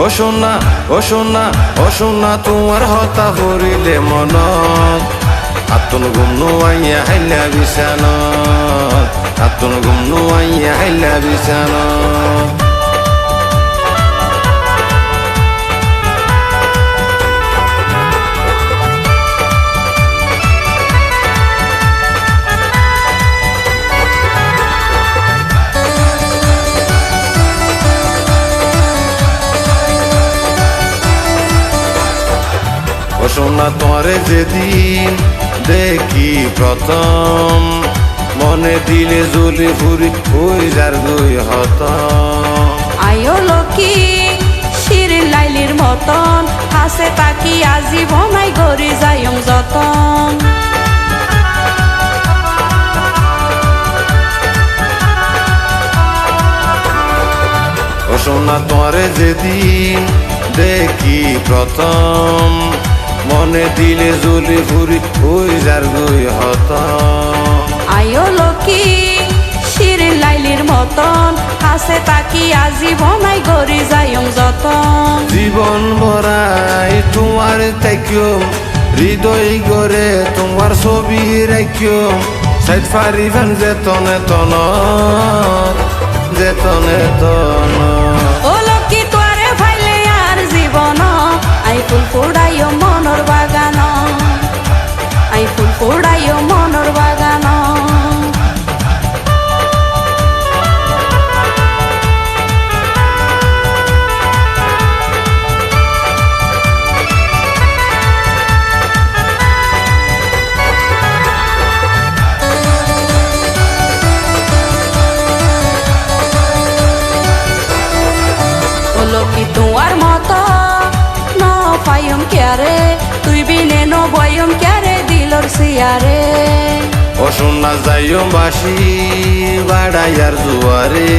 সোনা ও সোনা ও সোনা তোমার হতা ভরিলে মনত আতুন ঘুম নোয়াইয়া হাইলা বিছানত আতুন ঘুম নোয়াইয়া হাইলা বিছানত ও সোনা তোরে যেদিন দেখি প্রথম মনে দিলে জ্বলে ফুরি হই যার গই হত আয়ো লক্ষ্মী শিরিন লাইলির মতন হাসে তাকি আজীবনাই গড়ি যাইম যতন ও সোনা তোরে যেদিন দেখি প্রথম মনে দিলে জ্বলে ফুরি হই যার গই হত আয়ো লক্ষ্মী শিরিন লাইলির মতন হাসে তাকি আজীবনাই গড়ি যাইম যতন জীবন ভরাই তোমার তাইক্য হৃদয় গড়ে তোমার ছবি রাখ্য সাইড ফারিবান যেতনে তন যেতনে তন ও লক্ষ্মী তোরে ভাইলে আর জীবন আই ফুল ফুড়াইও মনর বাগান আই ফুল ফুড়াইও মনর বাগান লক্ষ্মী তোমার মত ন পাইম ক্যারে তুই বিনে ন বয়ম ক্যারে দিলর সিয়ারে ও সোনা যাইও বাসি বাড়াইয়ার জুয়ারে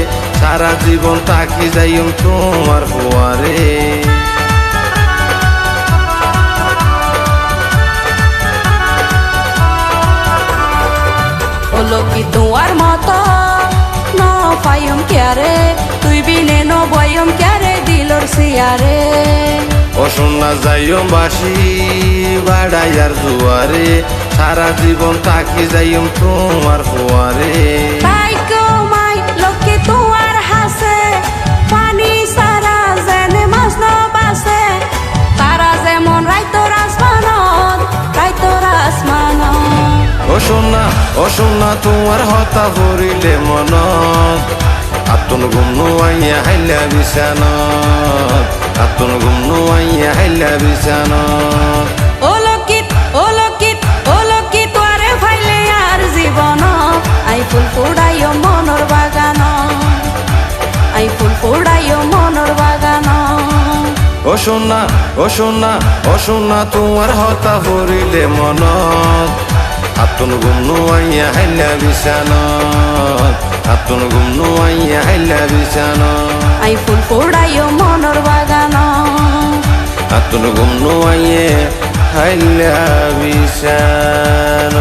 সারা জীবন তাকি যাইম তোমার ফুয়ারে ও লক্ষ্মী তোমার মত ন পাইম ক্যারে তুই বিনে ন বয়ম ক্যারে দিলর সিয়ারে ও সোনা যাইও বাসি বাড়াইয়ার জুয়ারে সারা জীবন তাকি যাইম তোমার ফুয়ারে তাই কমাই লক্ষ্মী তোমার হাসে পানি সারা যেনে মাছ ন বাসে তারা যেমন রাইতর আসমানত রাইতর আসমানত ও সোনা তোমার হতা ভরিলে মনত আতুন ঘুম নোয়াইয়া হাইলা বিছানত আতুন ঘুম নোয়াইয়া হাইলা বিছানত ও লক্ষ্মী ও লক্ষ্মী ও লক্ষ্মী তোরে ভাইলে আর জীবন আই ফুল ফুড়াইও মনর বাগান আই ফুল ফুড়াইও মনর বাগান ও সোনা ও সোনা ও সোনা তোমার হতা ভরিলে মনত আতুন ঘুম নোয়াইয়া হাইলা বিছানত আতুন ঘুম নোয়াইয়া হাইলা বিছানত আই ফুল ফুড়াইও মনর বাগান আতুন ঘুম নোয়াইয়া হাইলা বিছানত